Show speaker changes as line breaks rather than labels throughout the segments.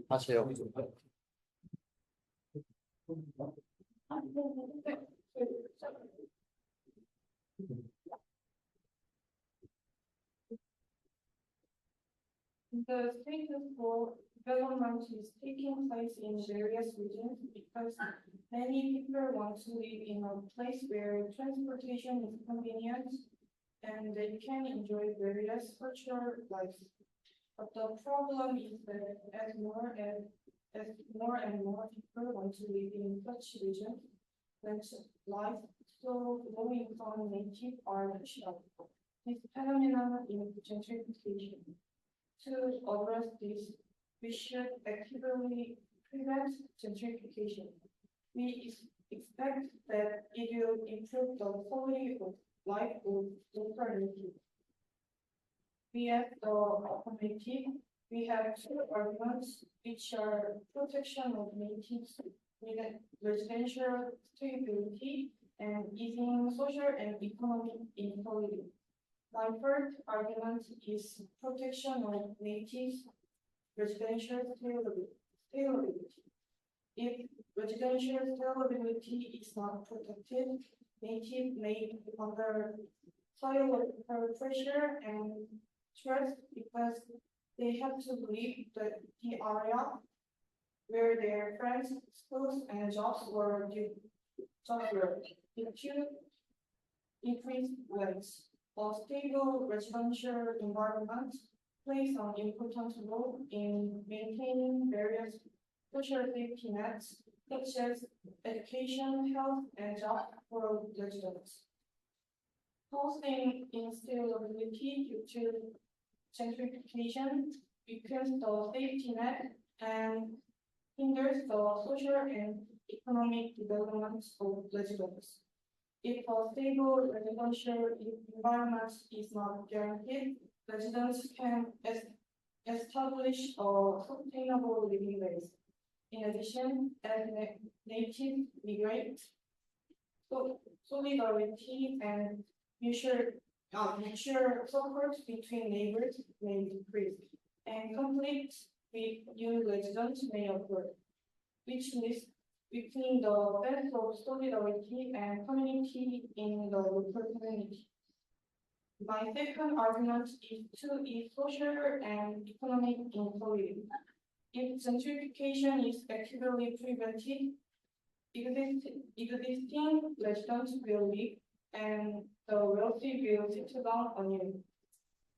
하세요.
The status quo development is taking place in various regions because many people want to live in a place where transportation is convenient and they can enjoy various cultural lives. But the problem is that as more and more people want to live in such regions, that life so low income native are pushed out. This phenomenon is gentrification. To address this, we should actively prevent gentrification. We expect that it will improve the quality of life of local natives. We at the alternative, we have two arguments which are protection of natives with residential stability and easing social and economic inequality. My first argument is protection of natives' residential stability. If residential stability is not protected, natives may be under psychological pressure and stress because they have to leave the area where their friends, schools, and jobs were due to increased rents. A stable residential environment plays an important role in maintaining various social safety nets, such as education, health, and job for residents. Housing instability due to gentrification weakens the safety net and hinders the social and economic development of residents. If a stable residential environment is not guaranteed, residents can establish a sustainable living base. In addition, as natives migrate, solidarity and mutual support between neighbors may decrease, and conflict with new residents may occur, which leads between the sense of solidarity and community in the local community. My second argument is to ease social and economic inequality. If gentrification is actively prevented, existing residents will leave and the wealthy will settle down anew.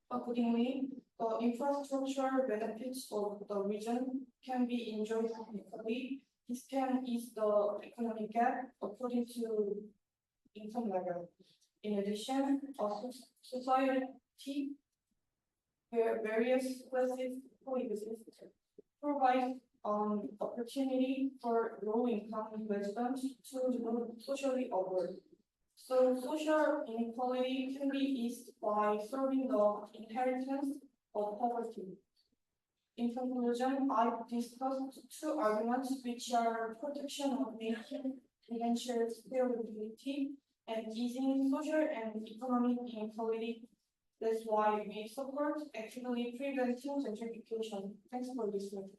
Accordingly, the infrastructure benefits of the region can be enjoyed equally. This can ease the economic gap according to income level. In addition, a society where various classes coexist provides opportunity for low-income residents to move socially upward. So social inequality can be eased by solving the inheritance of poverty. In conclusion, I've discussed two arguments which are protection of native financial stability and easing social and economic inequality. That's why we support actively preventing gentrification. Thanks for listening.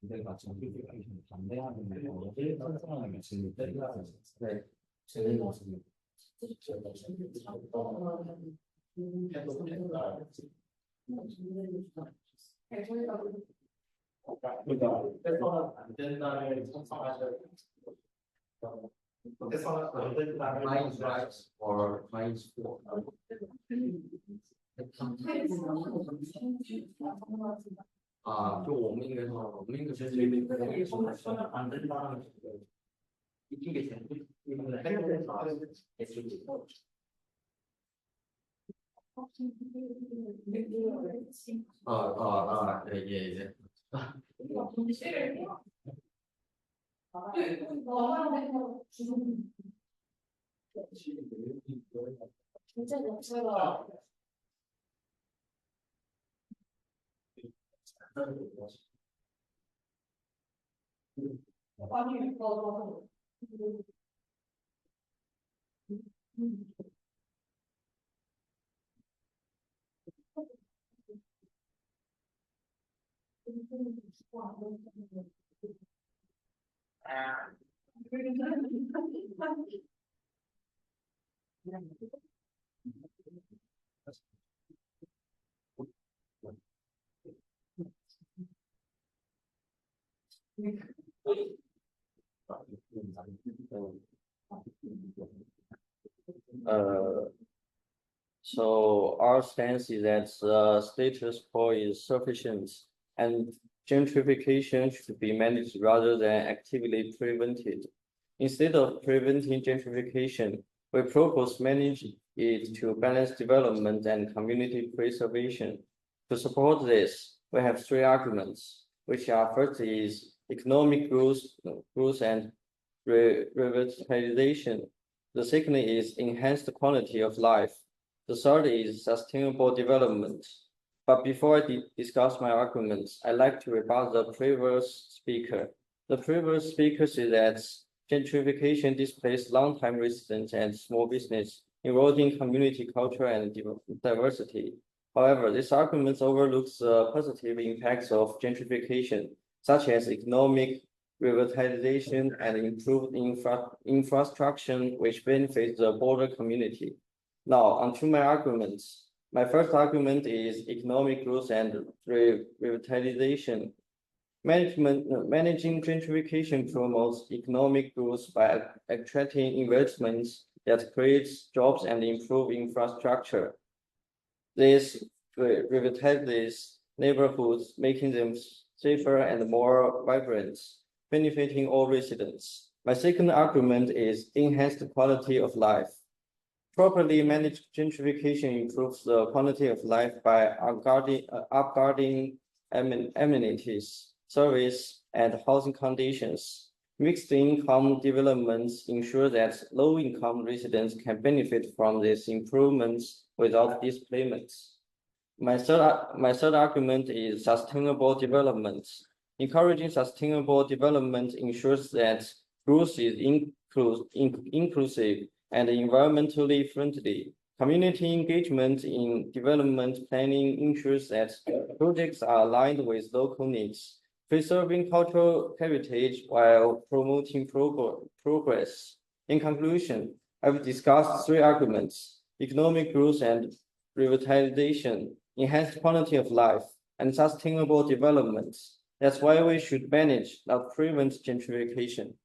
내가 전기기술에 반대하는 거 제일 선선하는 게 제일 때리가 네 제일 멋있는 제가 그러니까 때서는 안 된다를 찬성하셔야 때서는 안 된다를 minds right or minds for 좀 워밍에서 워밍도 제일 안 된다는 이게 제일 이번에 해결돼서 예.
진짜 냄새가 많이 있어서.
Uh, so our stance is that status quo is sufficient and gentrification should be managed rather than actively prevented. Instead of preventing gentrification, we propose managing it to balance development and community preservation. To support this, we have three arguments, which are first is economic growth and revitalization. The second is enhanced quality of life. The third is sustainable development. But before I discuss my arguments, I'd like to rebut the previous speaker. The previous speaker said that gentrification displaces long-time residents and small business, eroding community culture and diversity. However, this argument overlooks the positive impacts of gentrification, such as economic revitalization and improved infrastructure, which benefits the broader community. Now, onto my arguments. My first argument is economic growth and revitalization. Managing gentrification promotes economic growth by attracting investments that creates jobs and improve infrastructure. This revitalizes neighborhoods, making them safer and more vibrant, benefiting all residents. My second argument is enhanced quality of life. Properly managed gentrification improves the quality of life by upgrading amenities, service, and housing conditions. Mixed income developments ensure that low-income residents can benefit from these improvements without displacement. My third argument is sustainable development. Encouraging sustainable development ensures that growth is inclusive and environmentally friendly. Community engagement in development planning ensures that projects are aligned with local needs, preserving cultural heritage while promoting progress. In conclusion, I've discussed three arguments: economic growth and revitalization, enhanced quality of life, and sustainable development. That's why we should manage, not prevent gentrification.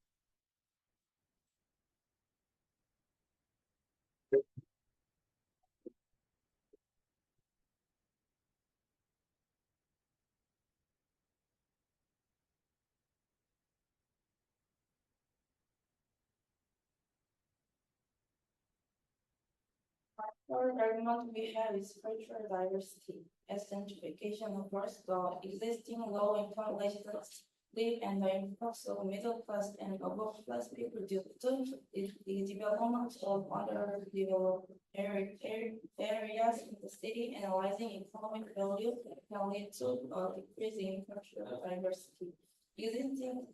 Third argument we have is cultural diversity. As gentrification occurs, the existing low-income residents live in the influx of middle-class and above-class people due to the development of underdeveloped areas in the city, and rising economic value can lead to a decrease in cultural diversity. Existing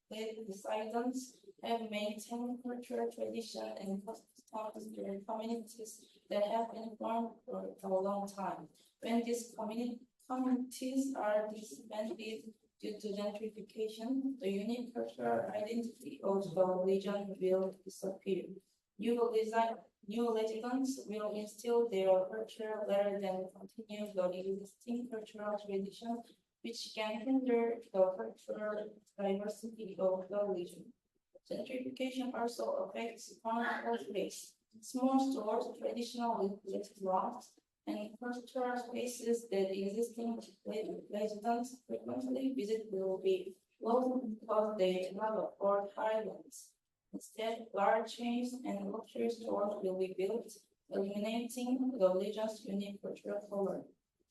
residents have maintained cultural tradition and customs during communities that have been formed for a long time. When these communities are disbanded due to gentrification, the unique cultural identity of the region will disappear. New residents will instill their culture rather than continue the existing cultural tradition, which can hinder the cultural diversity of the region. Gentrification also affects farm space. Small stores, traditional restaurants, and cultural spaces that existing residents frequently visit will be closed because they cannot afford high rents. Instead, large chains and luxury stores will be built, eliminating the region's unique cultural color.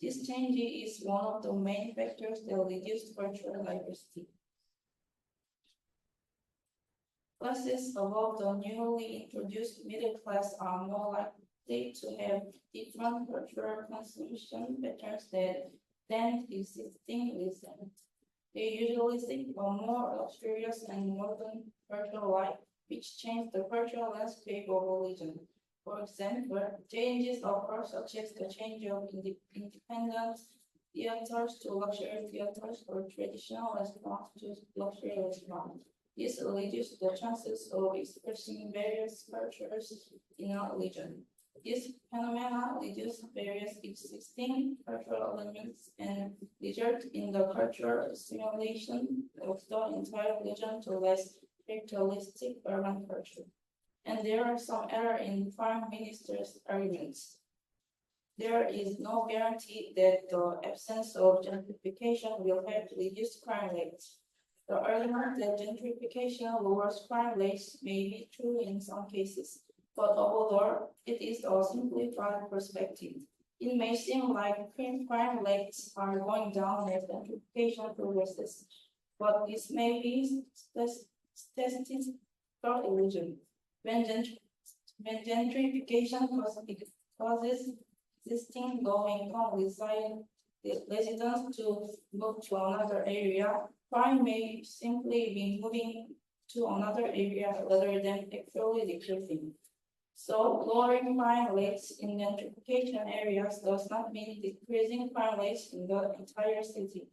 This change is one of the main factors that reduce cultural diversity. Classes above the newly introduced middle class are more likely to have different cultural consumption patterns than existing residents. They usually seek a more luxurious and modern cultural life, which change the cultural landscape of a region. For example, changes occur such as the change of independent theaters to luxury theaters or traditional restaurants to luxury restaurants. This reduces the chances of expressing various cultures in a region. This phenomena reduces various existing cultural elements and result in the cultural assimilation of the entire region to less characteristic urban culture. And there are some error in Prime Minister's arguments. There is no guarantee that the absence of gentrification will help reduce crime rates. The argument that gentrification lowers crime rates may be true in some cases, but overall, it is a simplified perspective. It may seem like crime rates are going down as gentrification progresses, but this may be statistical illusion. When gentrification causes existing low-income residents to move to another area, crime may simply be moving to another area rather than actually decreasing. So lowering crime rates in gentrification areas does not mean decreasing crime rates in the entire city.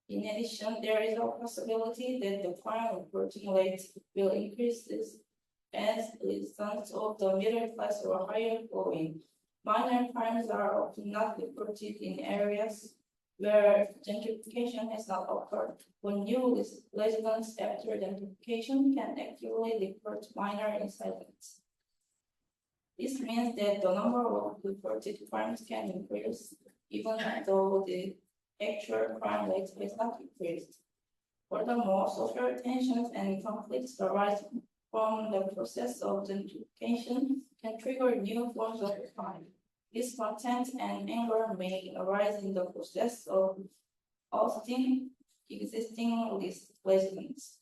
In addition, there is a possibility that the crime reporting rate will increase as residents of the middle class or higher growing. Minor crimes are often not reported in areas where gentrification has not occurred. When new residents after gentrification can accurately report minor incidents. This means that the number of reported crimes can increase, even though the actual crime rate has not increased. Furthermore, social tensions and conflicts arise from the process of gentrification can trigger new forms of crime. This contempt and anger may arise in the process of ousting existing residents.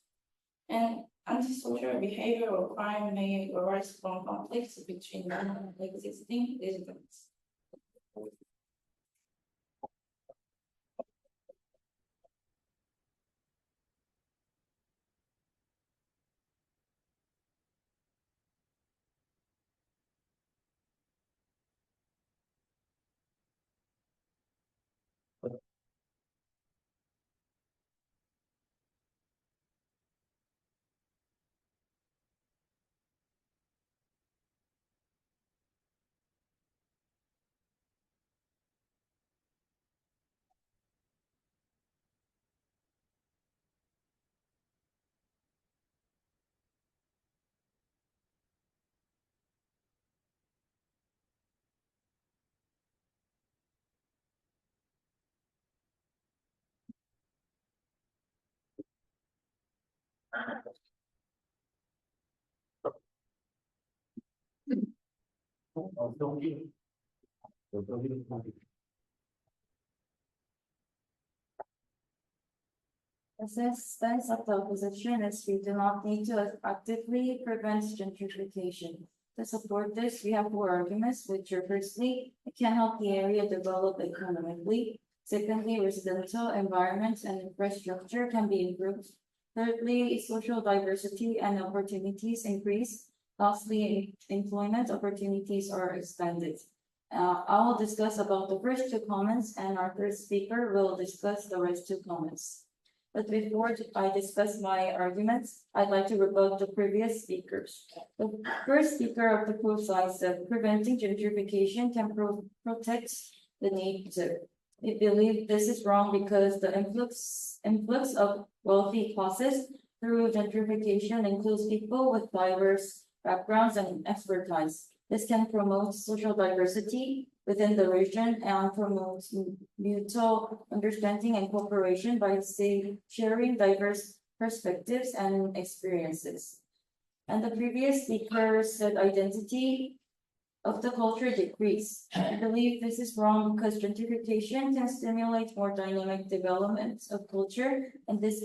And antisocial behavior or crime may arise from conflicts between existing residents.
Assistance of the opposition is we do not need to actively prevent gentrification. To support this, we have four arguments, which are firstly, it can help the area develop economically. Secondly, residential environments and infrastructure can be improved. Thirdly, social diversity and opportunities increase. Lastly, employment opportunities are expanded. I will discuss about the first two comments, and our third speaker will discuss the rest two comments. But before I discuss my arguments, I'd like to rebut the previous speakers. The first speaker of the proof side said preventing gentrification can protect the native. I believe this is wrong because the influx of wealthy classes through gentrification includes people with diverse backgrounds and expertise. This can promote social diversity within the region and promote mutual understanding and cooperation by sharing diverse perspectives and experiences. And the previous speaker said identity of the culture decrease. I believe this is wrong because gentrification can stimulate more dynamic development of culture, and this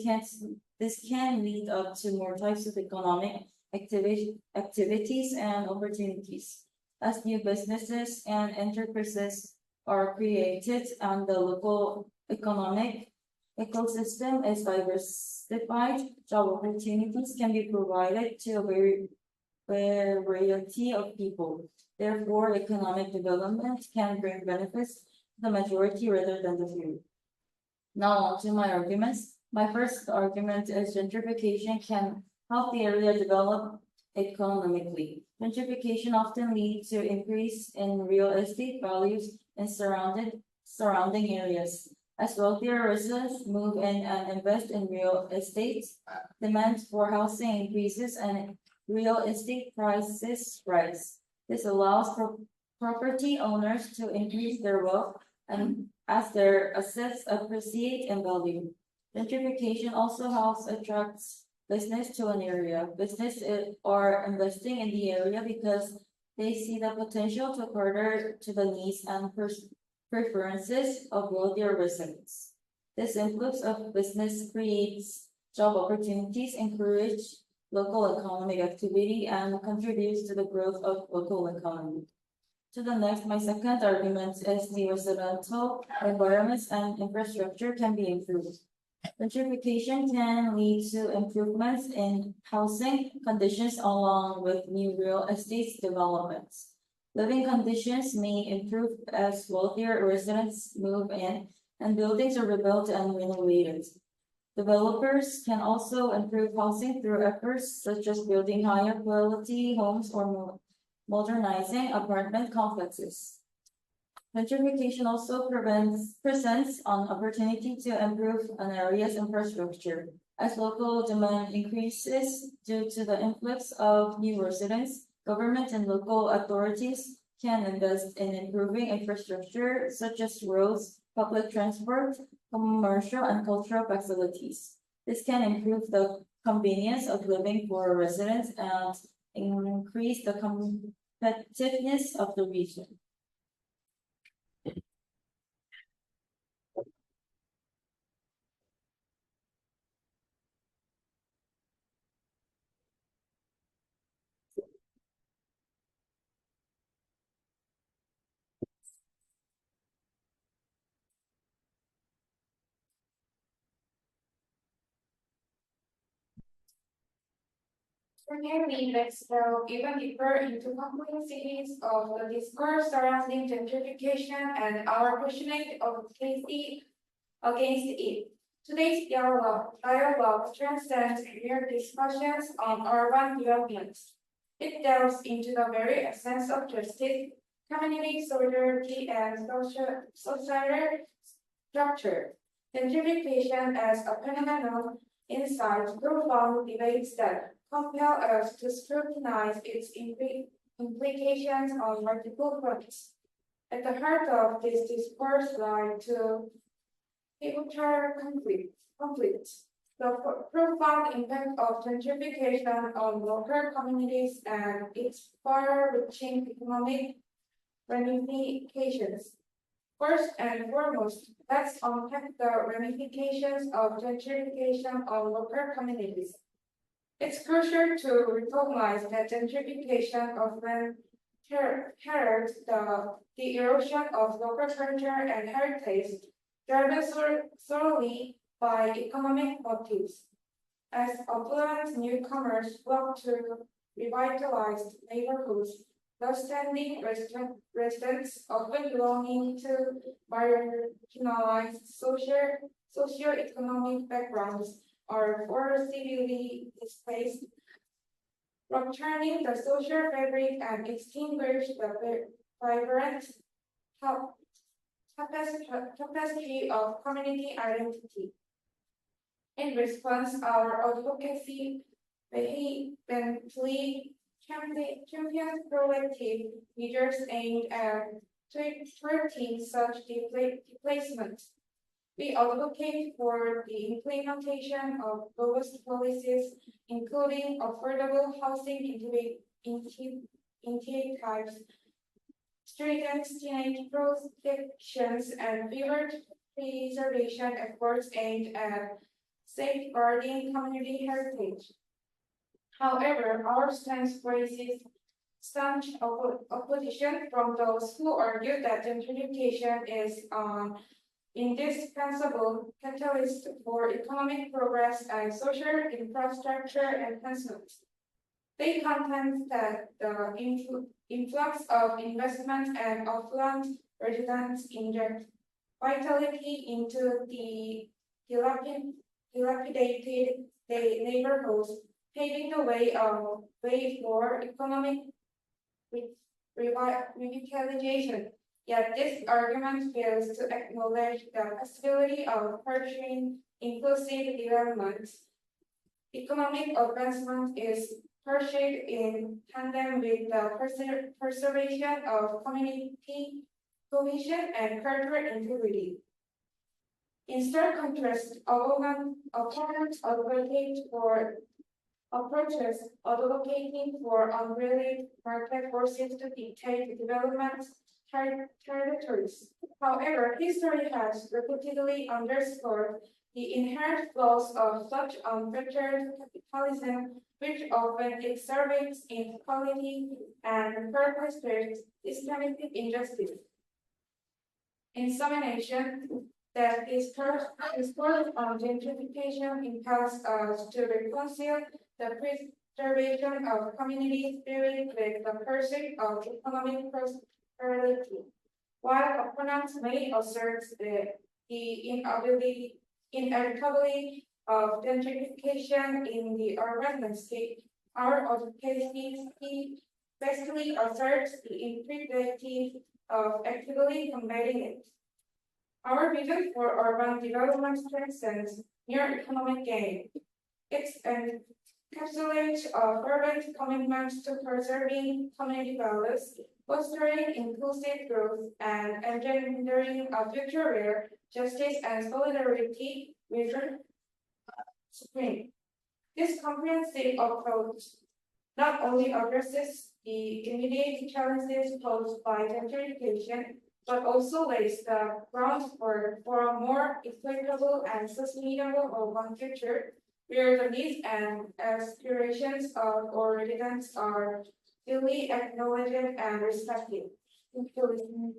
This can lead up to more types of economic activities and opportunities as new businesses and enterprises are created and the local economic ecosystem is diversified. Job opportunities can be provided to a variety of people. Therefore, economic development can bring benefits to the majority rather than the few. Now on to my arguments. My first argument is gentrification can help the area develop economically. Gentrification often leads to increase in real estate values in surrounding areas. As wealthier residents move in and invest in real estate, demand for housing increases and real estate prices rise. This allows for property owners to increase their wealth and as their assets appreciate in value. Gentrification also helps attract business to an area. Businesses are investing in the area because they see the potential to cater to the needs and preferences of wealthier residents. This influx of business creates job opportunities, encourage local economic activity, and contributes to the growth of local economy. To the next, my second argument is the residential environments and infrastructure can be improved. Gentrification can lead to improvements in housing conditions along with new real estate developments. Living conditions may improve as wealthier residents move in and buildings are rebuilt and renovated. Developers can also improve housing through efforts such as building higher quality homes or modernizing apartment complexes. Gentrification also presents an opportunity to improve an area's infrastructure. As local demand increases due to the influx of new residents, government and local authorities can invest in improving infrastructure such as roads, public transport, commercial and cultural facilities. This can improve the convenience of living for residents and increase the competitiveness of the region.
Finally, let's delve even deeper into complexities of the discourse surrounding gentrification and our questioning of policy against it. Today's dialogue transcends mere discussions on urban development. It delves into the very essence of justice, community solidarity, and societal structure. Gentrification as a phenomenon incites profound debates that compel us to scrutinize its implications on multiple fronts. At the heart of this discourse lie two pivotal conflicts. The profound impact of gentrification on local communities and its far-reaching economic ramifications. First and foremost, let's unpack the ramifications of gentrification on local communities. It's crucial to recognize that gentrification often heralds the erosion of local culture and heritage, driven solely by economic motives. As affluent newcomers flock to revitalized neighborhoods, long-standing residents often belonging to marginalized socio-economic backgrounds are forcibly displaced, rupturing the social fabric and extinguish the vibrant tapestry of community identity. In response, our advocacy vehemently champions proactive measures aimed at thwarting such displacement. We advocate for the implementation of robust policies, including affordable housing initiatives, stringent teenage protections, and vivid preservation efforts aimed at safeguarding community heritage. However, our stance faces staunch opposition from those who argue that gentrification is indispensable catalyst for economic progress and social infrastructure enhancement. They contend that the influx of investment and affluent residents inject vitality into the dilapidated neighborhoods, paving the way for economic revitalization. Yet this argument fails to acknowledge the possibility of pursuing inclusive development. Economic advancement is pursued in tandem with the preservation of community cohesion and cultural integrity. In stark contrast, opponents advocating for unrelated market forces to dictate development territories. However, history has repeatedly underscored the inherent flaws of such unfettered capitalism, which often exacerbates inequality and perpetuates systematic injustice. In summation, that discourse on gentrification impels us to reconcile the preservation of community spirit with the pursuit of economic prosperity. While opponents may assert that the inevitability of gentrification in the urban landscape, our advocacy basically asserts the implications of actively combating it. Our vision for urban development strengthens near economic gain. It encapsulates fervent commitments to preserving community values, fostering inclusive growth, and engendering a future where justice and solidarity reign supreme. This comprehensive approach not only addresses the immediate challenges posed by gentrification, but also lays the groundwork for a more equitable and sustainable urban future where the needs and aspirations of our residents are duly acknowledged and respected. Thank you for listening.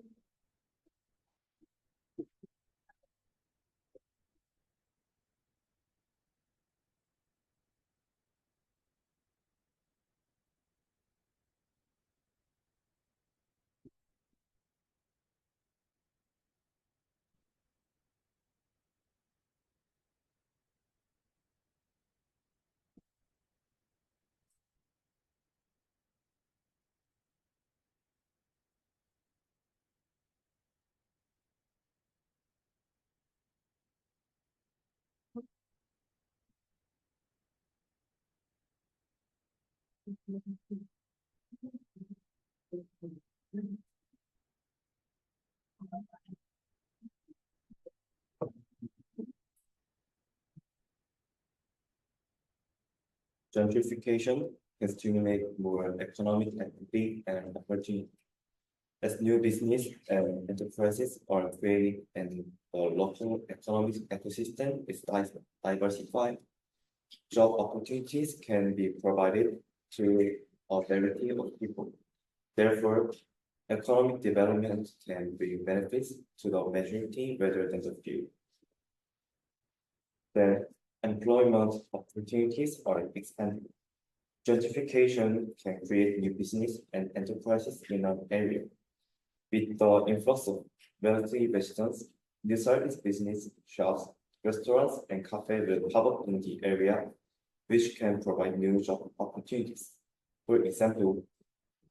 Gentrification can stimulate more economic activity and opportunity. As new business and enterprises are created and the local economic ecosystem is diversified, job opportunities can be provided to a variety of people. Therefore, economic development can bring benefits to the majority rather than the few. Then employment opportunities are expanded. Gentrification can create new business and enterprises in an area. With the influx of wealthy residents, new service business, shops, restaurants, and cafes will pop up in the area, which can provide new job opportunities. For example,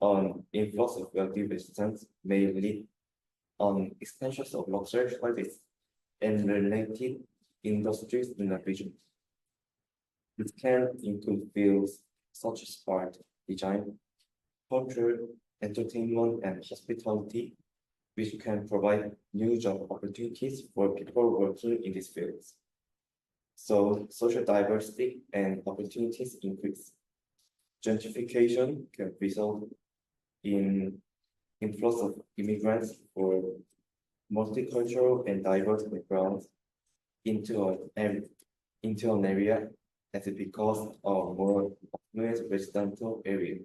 an influx of wealthy residents may lead on expansions of luxury service and related industries in the region. It can include fields such as art, design, culture, entertainment, and hospitality, which can provide new job opportunities for people working in these fields. So social diversity and opportunities increase. Gentrification can result in influx of immigrants for multicultural and diverse backgrounds into an area, into an area at the cost of more affluent residential area.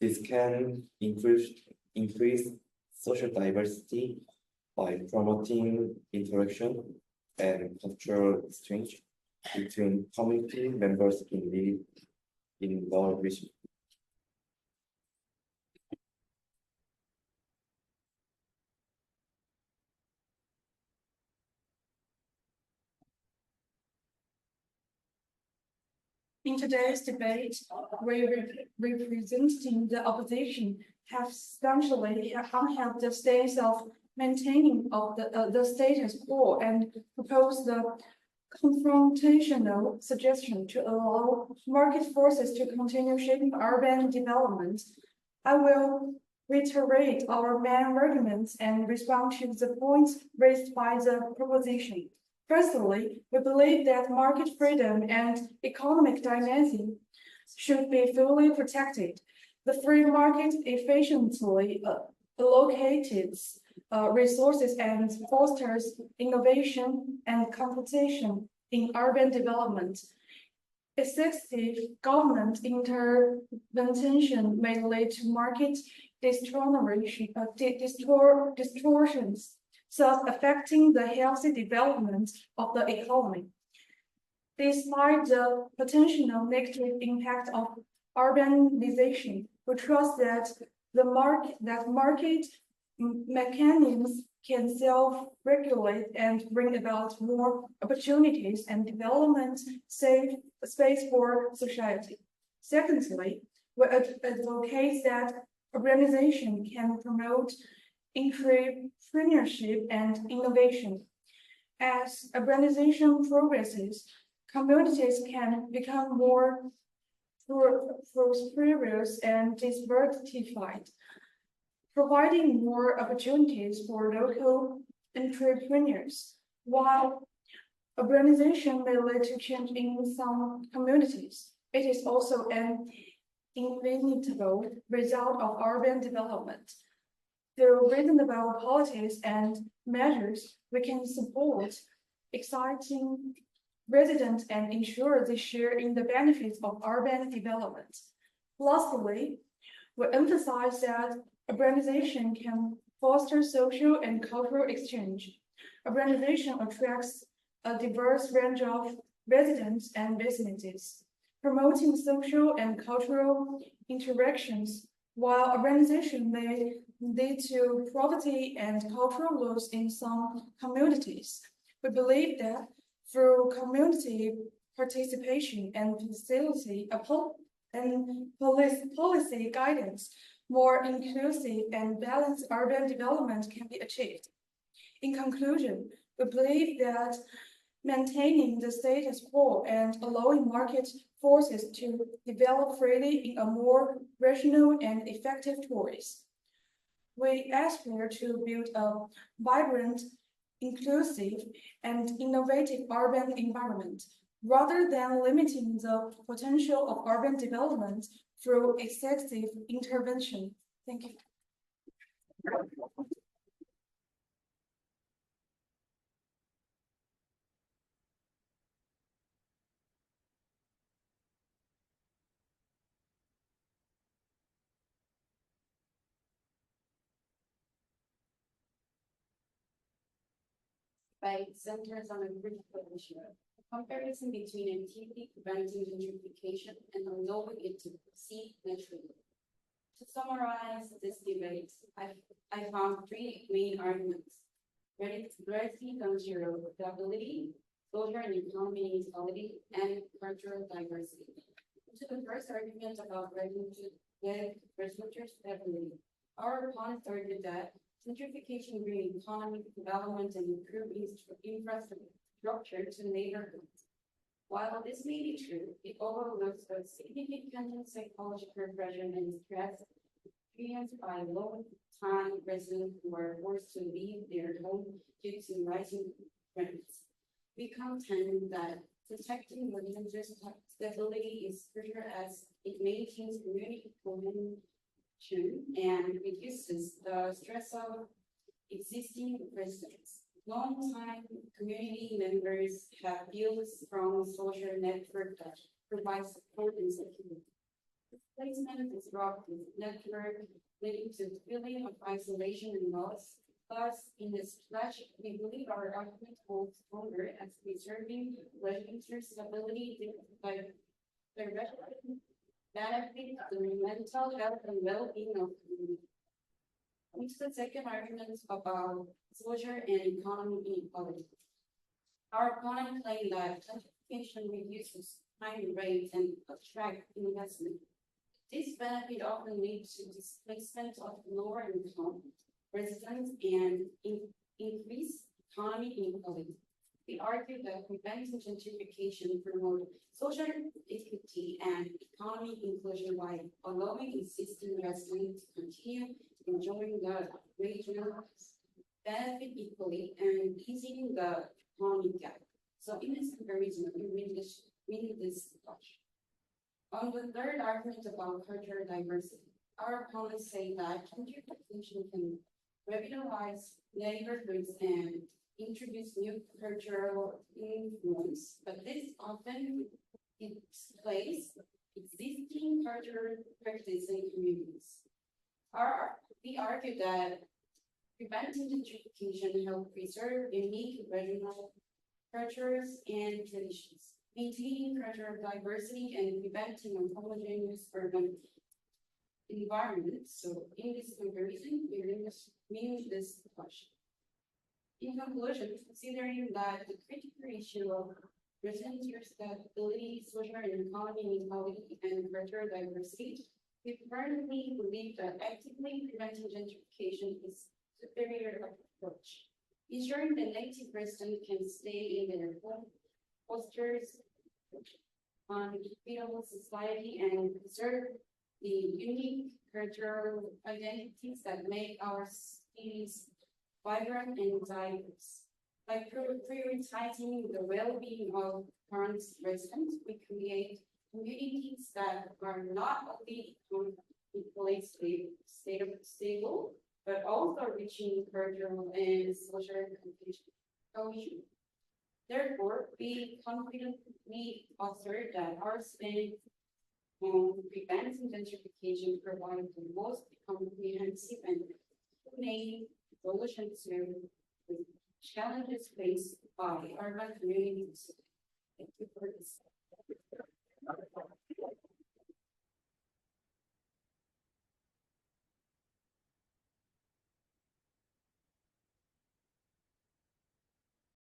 This can increase social diversity by promoting interaction and cultural exchange between community members in the region.
In today's debate, we representing the opposition have substantially upheld the stance of maintaining of the status quo and propose the confrontational suggestion to allow market forces to continue shaping urban development. I will reiterate our main arguments and respond to the points raised by the proposition. Firstly, we believe that market freedom and economic dynamism should be fully protected. The free market efficiently allocates resources and fosters innovation and competition in urban development. Excessive government intervention may lead to market distortions, thus affecting the healthy development of the economy. Despite the potential negative impact of urbanization, we trust that market mechanisms can self-regulate and bring about more opportunities and development safe space for society. Secondly, we advocate that urbanization can promote entrepreneurship and innovation. As urbanization progresses, communities can become more prosperous and diversified, providing more opportunities for local entrepreneurs. While urbanization may lead to change in some communities, it is also an inevitable result of urban development. Through reasonable policies and measures, we can support exciting residents and ensure they share in the benefits of urban development. Lastly, we emphasize that urbanization can foster social and cultural exchange. Urbanization attracts a diverse range of residents and businesses, promoting social and cultural interactions, while urbanization may lead to poverty and cultural loss in some communities. We believe that through community participation and policy guidance, more inclusive and balanced urban development can be achieved. In conclusion, we believe that maintaining the status quo and allowing market forces to develop freely in a more rational and effective choice. We aspire to build a vibrant, inclusive, and innovative urban environment, rather than limiting the potential of urban development through excessive intervention. Thank you.
Centers on a critical issue, a comparison between actively preventing gentrification and allowing it to proceed naturally. To summarize this debate, I found three main arguments: gravity on zero, adaptability, social and economic inequality, and cultural diversity. To the first argument about infrastructure stability, our opponents argued that gentrification bring economic development and improve infrastructure to neighborhoods. While this may be true, it overlooks the significant psychological pressure and stress experienced by low-time residents who are forced to leave their home due to rising rents. We contend that protecting residential stability is crucial as it maintains community cohesion and reduces the stress of existing residents. Long-time community members have built strong social network that provides support and security. Displacement disrupts this network, leading to feeling of isolation and loss. Thus, in this pledge, we believe our argument holds stronger as preserving legislature stability by directly benefit the mental health and well-being of the community. Coming to the second argument about social and economic inequality. Our opponent claimed that gentrification reduces crime rates and attract investment. This benefit often leads to displacement of lower income residents and increased economic inequality. We argue that preventing gentrification promotes social equity and economic inclusion by allowing existing residents to continue enjoying the regional benefit equally and easing the economic gap. So in this comparison, we read this approach. On the third argument about cultural diversity, our opponents say that gentrification can revitalize neighborhoods and introduce new cultural influence, but this often displaces existing cultural practices in communities. We argue that preventing gentrification helps preserve unique regional cultures and traditions, maintaining cultural diversity and preventing homogeneous urban environments. So in this comparison, we mean this question. In conclusion, considering that the critical issue of residential stability, social and economic inequality, and cultural diversity, we firmly believe that actively preventing gentrification is a superior approach. Ensuring that native residents can stay in their home fosters equitable society and preserve the unique cultural identities that make our cities vibrant and diverse. By prioritizing the well-being of current residents, we create communities that are not only equally stable, but also reaching cultural and social cohesion. Therefore, we confidently assert that our spending on preventing gentrification provides the most comprehensive and humane solution to the challenges faced by urban communities. Thank you for this.